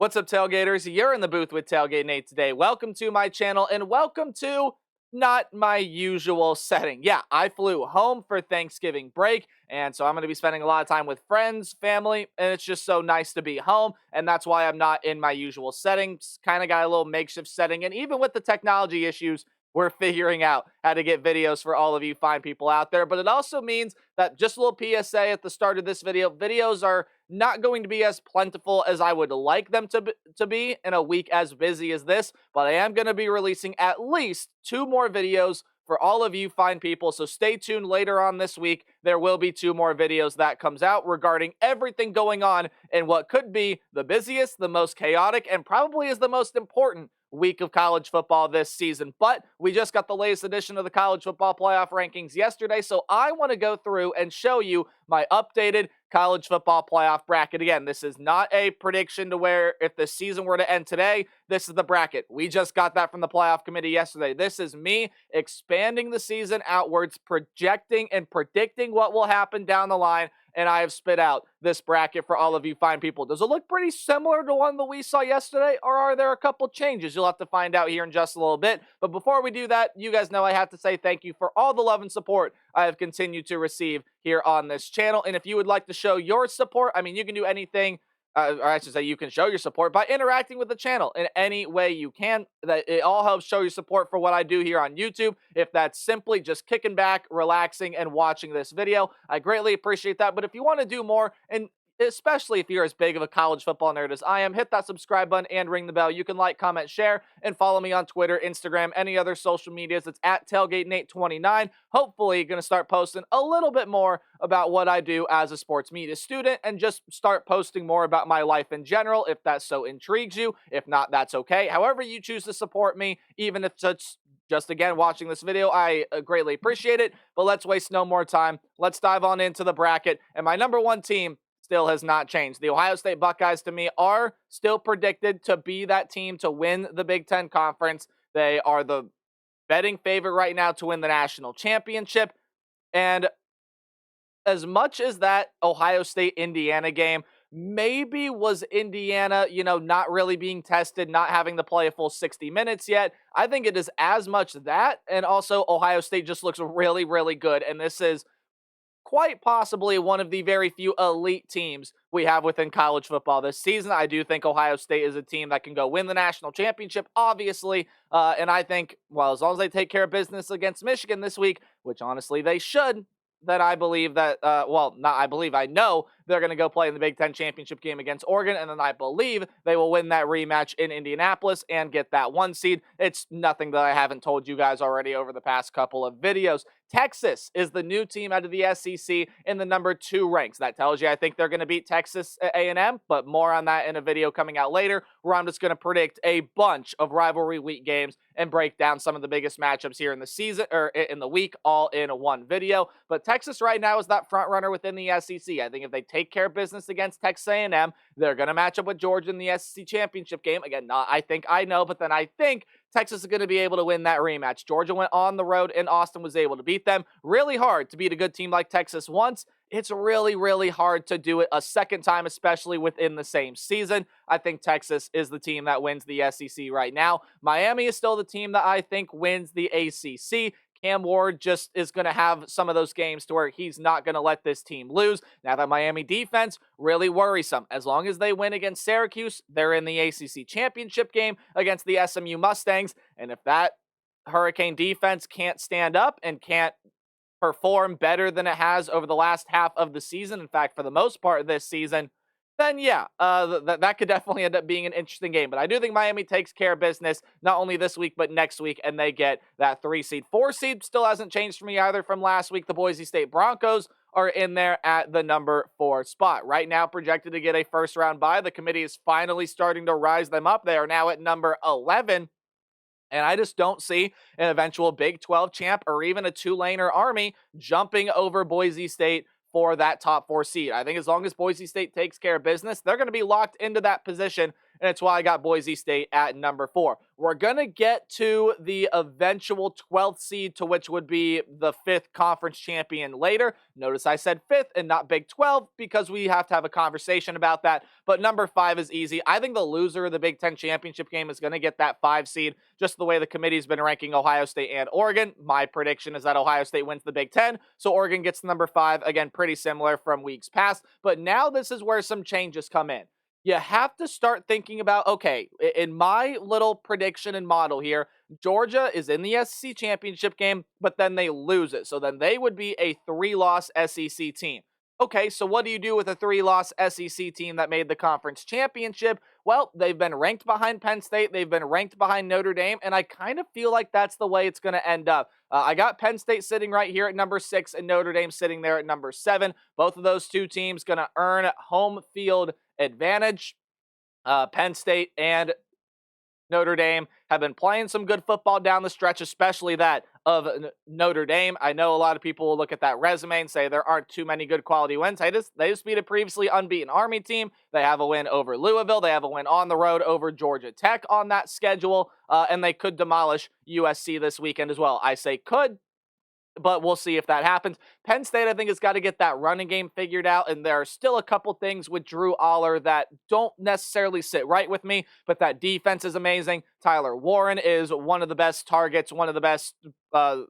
What's up, Tailgaters? You're in the booth with Tailgate Nate today. Welcome to my channel and welcome to not my usual setting. Yeah, I flew home for Thanksgiving break, and so I'm going to be spending a lot of time with friends, family, and it's just so nice to be home, and that's why I'm not in my usual settings. Kind of got a little makeshift setting, and even with the technology issues, we're figuring out how to get videos for all of you fine people out there. But it also means that, just a little PSA at the start of this video, videos are not going to be as plentiful as I would like them to be in a week as busy as this, but I am going to be releasing at least 2 more videos for all of you fine people, so stay tuned later on this week. There will be 2 more videos that comes out regarding everything going on in what could be the busiest, the most chaotic, and probably is the most important week of college football this season. But we just got the latest edition of the college football playoff rankings yesterday, so I want to go through and show you my updated college football playoff bracket. Again, this is not a prediction to where if the season were to end today, this is the bracket. We just got that from the playoff committee yesterday. This is me expanding the season outwards, projecting and predicting what will happen down the line, and I have spit out this bracket for all of you fine people. Does it look pretty similar to one that we saw yesterday, or are there a couple changes? You'll have to find out here in just a little bit. But before we do that, you guys know I have to say thank you for all the love and support I have continued to receive here on this channel. And if you would like to show your support, I mean, you can do anything, or I should say you can show your support by interacting with the channel in any way you can. That it all helps show your support for what I do here on YouTube. If that's simply just kicking back, relaxing, and watching this video, I greatly appreciate that. But if you want to do more, and especially if you're as big of a college football nerd as I am, hit that subscribe button and ring the bell. You can like, comment, share, and follow me on Twitter, Instagram, any other social medias. It's at TailgateNate29. Hopefully, going to start posting a little bit more about what I do as a sports media student and just start posting more about my life in general, if that so intrigues you. If not, that's okay. However you choose to support me, even if it's just, again, watching this video, I greatly appreciate it. But let's waste no more time. Let's dive on into the bracket. And my number one team still has not changed. The Ohio State Buckeyes, to me, are still predicted to be that team to win the Big Ten Conference. They are the betting favorite right now to win the national championship. And as much as that Ohio State-Indiana game maybe was Indiana, not really being tested, not having to play a full 60 minutes yet, I think it is as much that, and also Ohio State just looks really, really good. And this is quite possibly one of the very few elite teams we have within college football this season. I do think Ohio State is a team that can go win the national championship, obviously. And I think, well, as long as they take care of business against Michigan this week, which honestly they should, then I believe that, I know they're going to go play in the Big Ten championship game against Oregon, and then I believe they will win that rematch in Indianapolis and get that 1 seed. It's nothing that I haven't told you guys already over the past couple of videos. Texas is the new team out of the SEC in the number 2 ranks. That tells you I think they're going to beat Texas A&M, but more on that in a video coming out later, where I'm just going to predict a bunch of rivalry week games and break down some of the biggest matchups here in the season, or in the week, all in one video. But Texas right now is that front runner within the SEC. I think if they take care of business against Texas A&M, they're going to match up with Georgia in the SEC championship game. Again, not I think I know, but then I think Texas is going to be able to win that rematch. Georgia went on the road and Austin was able to beat them. Really hard to beat a good team like Texas once. It's really, really hard to do it a second time, especially within the same season. I think Texas is the team that wins the SEC right now. Miami is still the team that I think wins the ACC. Cam Ward just is going to have some of those games to where he's not going to let this team lose. Now, that Miami defense, really worrisome. As long as they win against Syracuse, they're in the ACC championship game against the SMU Mustangs. And if that Hurricane defense can't stand up and can't perform better than it has over the last half of the season, in fact, for the most part of this season, then yeah, that could definitely end up being an interesting game. But I do think Miami takes care of business, not only this week, but next week, and they get that 3 seed. 4 seed still hasn't changed for me either from last week. The Boise State Broncos are in there at the number 4 spot. Right now, projected to get a first-round bye. The committee is finally starting to rise them up. They are now at number 11. And I just don't see an eventual Big 12 champ or even a Tulane or Army jumping over Boise State for that top 4 seed. I think as long as Boise State takes care of business, they're going to be locked into that position and it's why I got Boise State at number 4. We're going to get to the eventual 12th seed, to which would be the 5th conference champion later. Notice I said 5th and not Big 12 because we have to have a conversation about that. But number 5 is easy. I think the loser of the Big 10 championship game is going to get that 5 seed, just the way the committee's been ranking Ohio State and Oregon. My prediction is that Ohio State wins the Big 10, so Oregon gets number 5. Again, pretty similar from weeks past. But now this is where some changes come in. You have to start thinking about, okay, in my little prediction and model here, Georgia is in the SEC championship game, but then they lose it. So then they would be a 3-loss SEC team. Okay, so what do you do with a 3-loss SEC team that made the conference championship? Well, they've been ranked behind Penn State, they've been ranked behind Notre Dame, and I kind of feel like that's the way it's going to end up. I got Penn State sitting right here at number 6 and Notre Dame sitting there at number 7. Both of those two teams going to earn home field advantage. Penn State and Notre Dame have been playing some good football down the stretch, especially that of Notre Dame. I know a lot of people will look at that resume and say there aren't too many good quality wins. They just beat a previously unbeaten Army team. They have a win over Louisville. They have a win on the road over Georgia Tech on that schedule, and they could demolish USC this weekend as well. I say could, but we'll see if that happens. Penn State, I think, has got to get that running game figured out, and there are still a couple things with Drew Aller that don't necessarily sit right with me, but that defense is amazing. Tyler Warren is one of the best targets, one of the best, one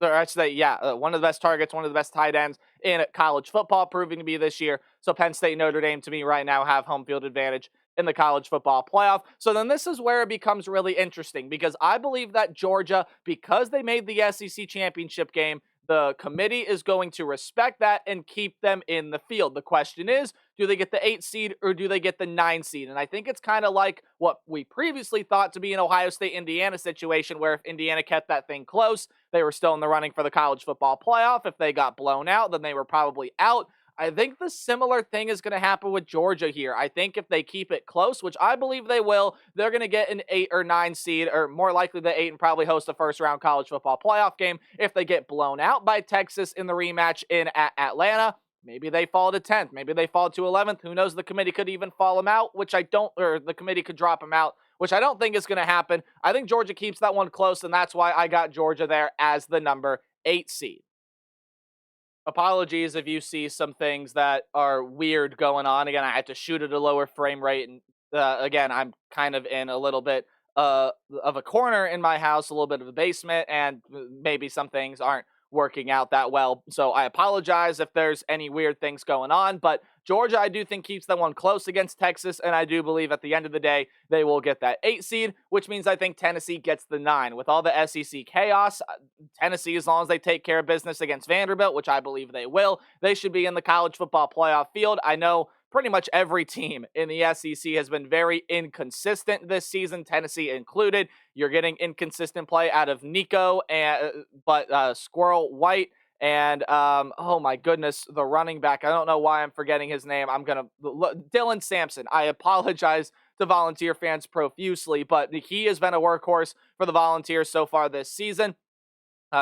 of the best targets, one of the best tight ends in college football, proving to be this year. So Penn State, Notre Dame, to me right now, have home field advantage in the college football playoff. So then this is where it becomes really interesting, because I believe that Georgia, because they made the SEC championship game, the committee is going to respect that and keep them in the field. The question is, do they get the 8 seed or do they get the 9 seed? And I think it's kind of like what we previously thought to be an Ohio State-Indiana situation, where if Indiana kept that thing close, they were still in the running for the college football playoff. If they got blown out, then they were probably out. I think the similar thing is going to happen with Georgia here. I think if they keep it close, which I believe they will, they're going to get an 8 or 9 seed, or more likely the 8, and probably host a first-round college football playoff game. If they get blown out by Texas in the rematch in Atlanta, maybe they fall to 10th. Maybe they fall to 11th. Who knows? The committee could even fall them out, the committee could drop them out, which I don't think is going to happen. I think Georgia keeps that one close, and that's why I got Georgia there as the number 8 seed. Apologies if you see some things that are weird going on. Again, I had to shoot at a lower frame rate, and again, I'm kind of in a little bit of a corner in my house, a little bit of a basement, and maybe some things aren't working out that well. So I apologize if there's any weird things going on, but Georgia, I do think, keeps that one close against Texas, and I do believe at the end of the day, they will get that 8 seed, which means I think Tennessee gets the 9. With all the SEC chaos, Tennessee, as long as they take care of business against Vanderbilt, which I believe they will, they should be in the college football playoff field. I know pretty much every team in the SEC has been very inconsistent this season, Tennessee included. You're getting inconsistent play out of Nico, but Squirrel White, and oh my goodness, the running back. I don't know why I'm forgetting his name. Dylan Sampson. I apologize to Volunteer fans profusely, but he has been a workhorse for the Volunteers so far this season.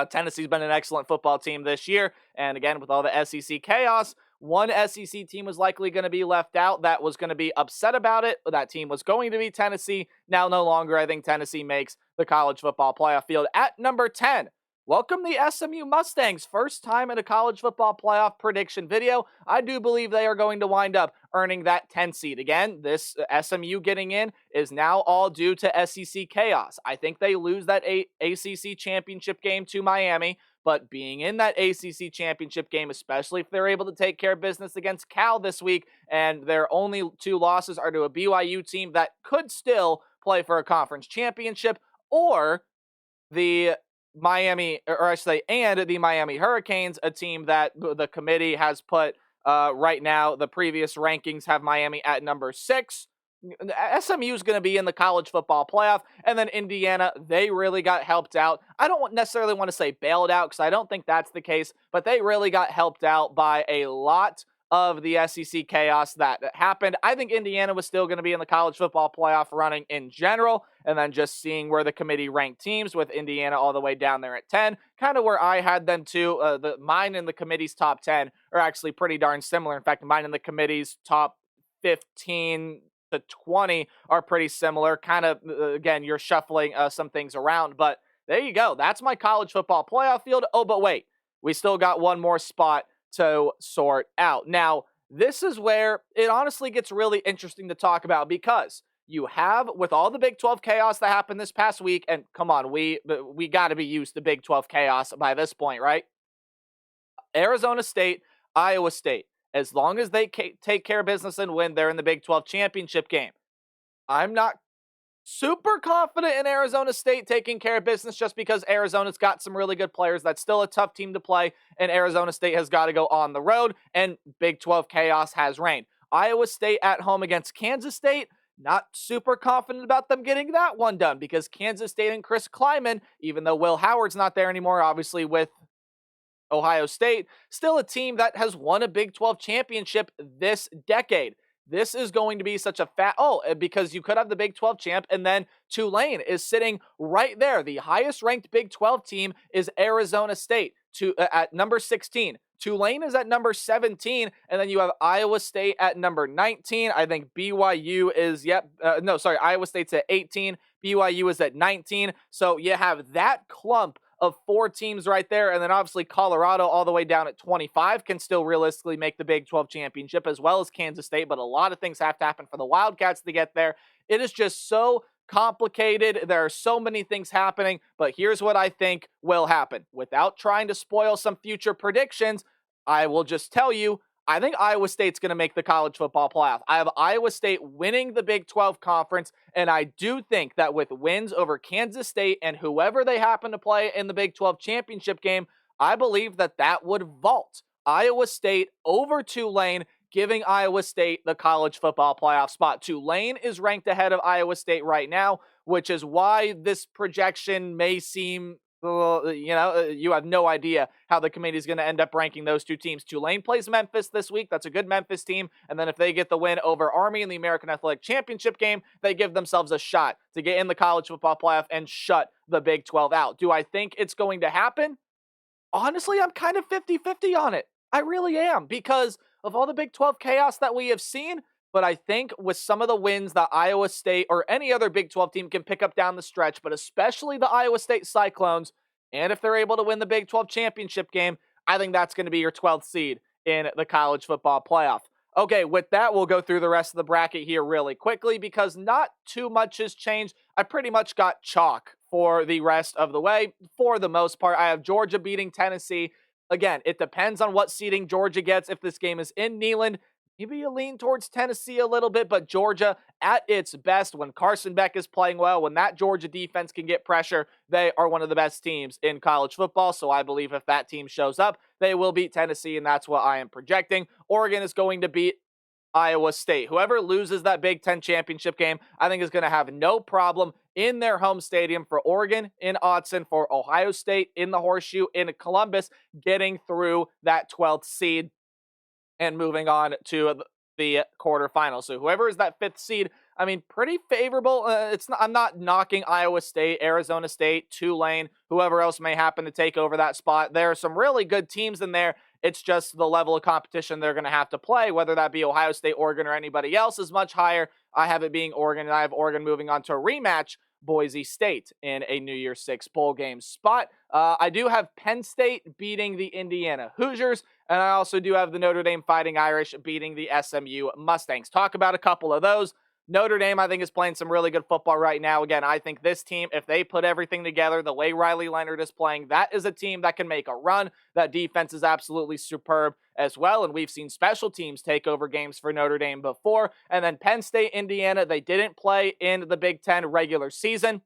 Tennessee's been an excellent football team this year, and again, with all the SEC chaos, one SEC team was likely going to be left out that was going to be upset about it. That team was going to be Tennessee. Now no longer. I think Tennessee makes the college football playoff field at number 10. Welcome the SMU Mustangs. First time in a college football playoff prediction video. I do believe they are going to wind up earning that 10 seed. Again, this SMU getting in is now all due to SEC chaos. I think they lose that ACC championship game to Miami, but being in that ACC championship game, especially if they're able to take care of business against Cal this week, and their only 2 losses are to a BYU team that could still play for a conference championship, or the Miami Hurricanes, a team that the committee has put right now. The previous rankings have Miami at number 6. SMU is going to be in the college football playoff, and then Indiana, they really got helped out. I don't necessarily want to say bailed out, because I don't think that's the case, but they really got helped out by a lot of the SEC chaos that happened. I think Indiana was still going to be in the college football playoff running in general, and then just seeing where the committee ranked teams with Indiana all the way down there at 10, kind of where I had them too. Mine and the committee's top 10 are actually pretty darn similar. In fact, mine and the committee's top 15 to 20 are pretty similar. Kind of, again, you're shuffling some things around, but there you go. That's my college football playoff field. Oh, but wait, we still got one more spot to sort out. Now, this is where it honestly gets really interesting to talk about because you have, with all the Big 12 chaos that happened this past week, and come on, we got to be used to Big 12 chaos by this point, right? Arizona State, Iowa State. As long as they take care of business and win, they're in the Big 12 championship game. I'm not super confident in Arizona State taking care of business just because Arizona's got some really good players. That's still a tough team to play, and Arizona State has got to go on the road, and Big 12 chaos has reigned. Iowa State at home against Kansas State, not super confident about them getting that one done because Kansas State and Chris Kleiman, even though Will Howard's not there anymore, obviously with Ohio State, still a team that has won a Big 12 championship this decade. This is going to be such a because you could have the Big 12 champ, and then Tulane is sitting right there. The highest ranked Big 12 team is Arizona State at number 16. Tulane is at number 17, and then you have Iowa State at number 19. I think BYU is, Iowa State's at 18. BYU is at 19. So you have that clump of four teams right there, and then obviously Colorado all the way down at 25 can still realistically make the Big 12 championship, as well as Kansas State, but a lot of things have to happen for the Wildcats to get there. It is just so complicated. There are so many things happening, but here's what I think will happen. Without trying to spoil some future predictions, I will just tell you, I think Iowa State's going to make the college football playoff. I have Iowa State winning the Big 12 conference, and I do think that with wins over Kansas State and whoever they happen to play in the Big 12 championship game, I believe that that would vault Iowa State over Tulane, giving Iowa State the college football playoff spot. Tulane is ranked ahead of Iowa State right now, which is why this projection may seem, you have no idea how the committee is going to end up ranking those two teams. Tulane plays Memphis this week. That's a good Memphis team. And then if they get the win over Army in the American Athletic Championship game, they give themselves a shot to get in the college football playoff and shut the Big 12 out. Do I think it's going to happen? Honestly, I'm kind of 50-50 on it. I really am, because of all the Big 12 chaos that we have seen. But I think with some of the wins that Iowa State or any other Big 12 team can pick up down the stretch, but especially the Iowa State Cyclones, and if they're able to win the Big 12 championship game, I think that's going to be your 12th seed in the college football playoff. Okay, with that, we'll go through the rest of the bracket here really quickly because not too much has changed. I pretty much got chalk for the rest of the way. For the most part, I have Georgia beating Tennessee. Again, it depends on what seeding Georgia gets. If this game is in Neyland, maybe you lean towards Tennessee a little bit, but Georgia at its best, when Carson Beck is playing well, when that Georgia defense can get pressure, they are one of the best teams in college football. So I believe if that team shows up, they will beat Tennessee, and that's what I am projecting. Oregon is going to beat Iowa State. Whoever loses that Big Ten championship game, I think is going to have no problem in their home stadium, for Oregon in Autzen, for Ohio State in the Horseshoe in Columbus, getting through that 12th seed and moving on to the quarterfinals. So whoever is that 5th seed, I mean, pretty favorable. I'm not knocking Iowa State, Arizona State, Tulane, whoever else may happen to take over that spot. There are some really good teams in there. It's just the level of competition they're going to have to play, whether that be Ohio State, Oregon, or anybody else, is much higher. I have it being Oregon, and I have Oregon moving on to a rematch, Boise State, in a New Year's Six bowl game spot. I do have Penn State beating the Indiana Hoosiers, and I also do have the Notre Dame Fighting Irish beating the SMU Mustangs. Talk about a couple of those. Notre Dame, I think, is playing some really good football right now. Again, I think this team, if they put everything together the way Riley Leonard is playing, that is a team that can make a run. That defense is absolutely superb as well, and we've seen special teams take over games for Notre Dame before. And then Penn State, Indiana, they didn't play in the Big Ten regular season.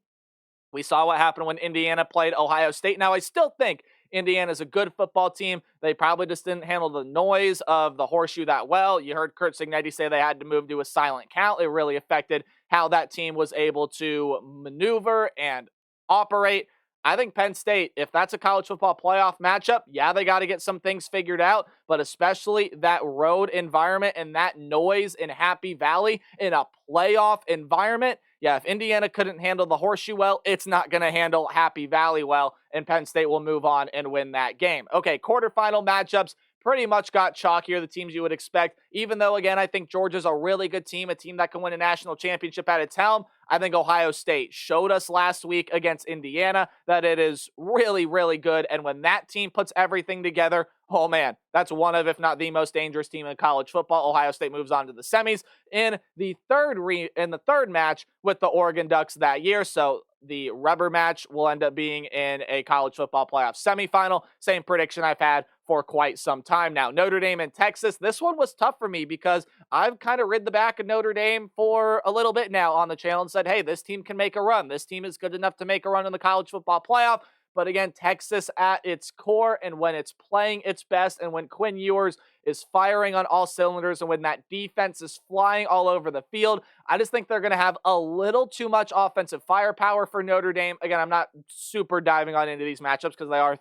We saw what happened when Indiana played Ohio State. Now, I still think Indiana's a good football team. They probably just didn't handle the noise of the Horseshoe that well. You heard Kurt Cignetti say they had to move to a silent count. It really affected how that team was able to maneuver and operate. I think Penn State, if that's a college football playoff matchup, yeah, they got to get some things figured out, but especially that road environment and that noise in Happy Valley in a playoff environment. Yeah, if Indiana couldn't handle the Horseshoe well, it's not going to handle Happy Valley well, and Penn State will move on and win that game. Okay, quarterfinal matchups. pretty much got chalkier, the teams you would expect. Even though, again, I think Georgia's a really good team, a team that can win a national championship at its helm, I think Ohio State showed us last week against Indiana that it is really, really good. And when that team puts everything together, oh man, that's one of, if not the most dangerous team in college football. Ohio State moves on to the semis in the third match with the Oregon Ducks that year. So the rubber match will end up being in a college football playoff semifinal. Same prediction I've had for quite some time now. Notre Dame and Texas. This one was tough for me because I've kind of rid the back of Notre Dame for a little bit now on the channel and said, hey, this team can make a run. This team is good enough to make a run in the college football playoff. But again, Texas at its core, and when it's playing its best, and when Quinn Ewers is firing on all cylinders, and when that defense is flying all over the field, I just think they're going to have a little too much offensive firepower for Notre Dame. Again, I'm not super diving on into these matchups because they are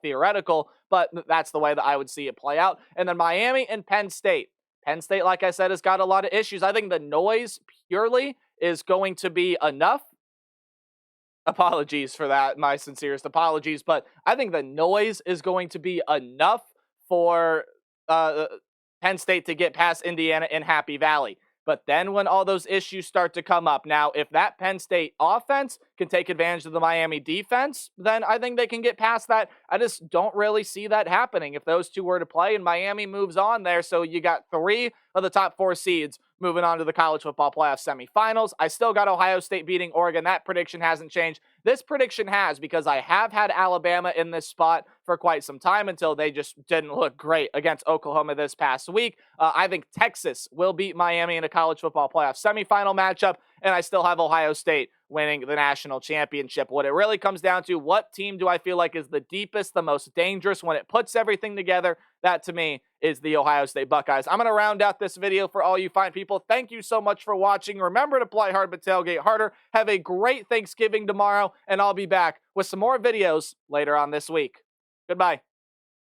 theoretical, but that's the way that I would see it play out. And then Miami and Penn State. Penn State, like I said, has got a lot of issues. I think the noise purely is going to be enough. Apologies for that, my sincerest apologies, but I think the noise is going to be enough for Penn State to get past Indiana in Happy Valley. But then when all those issues start to come up, now if that Penn State offense can take advantage of the Miami defense, then I think they can get past that. I just don't really see that happening if those two were to play and Miami moves on there. So you got 3 of the top 4 seeds moving on to the college football playoff semifinals. I still got Ohio State beating Oregon. That prediction hasn't changed. This prediction has, because I have had Alabama in this spot for quite some time until they just didn't look great against Oklahoma this past week. I think Texas will beat Miami in a college football playoff semifinal matchup, and I still have Ohio State winning the national championship. What it really comes down to, what team do I feel like is the deepest, the most dangerous when it puts everything together? That, to me, is the Ohio State Buckeyes. I'm going to round out this video for all you fine people. Thank you so much for watching. Remember to play hard but tailgate harder. Have a great Thanksgiving tomorrow, and I'll be back with some more videos later on this week. Goodbye.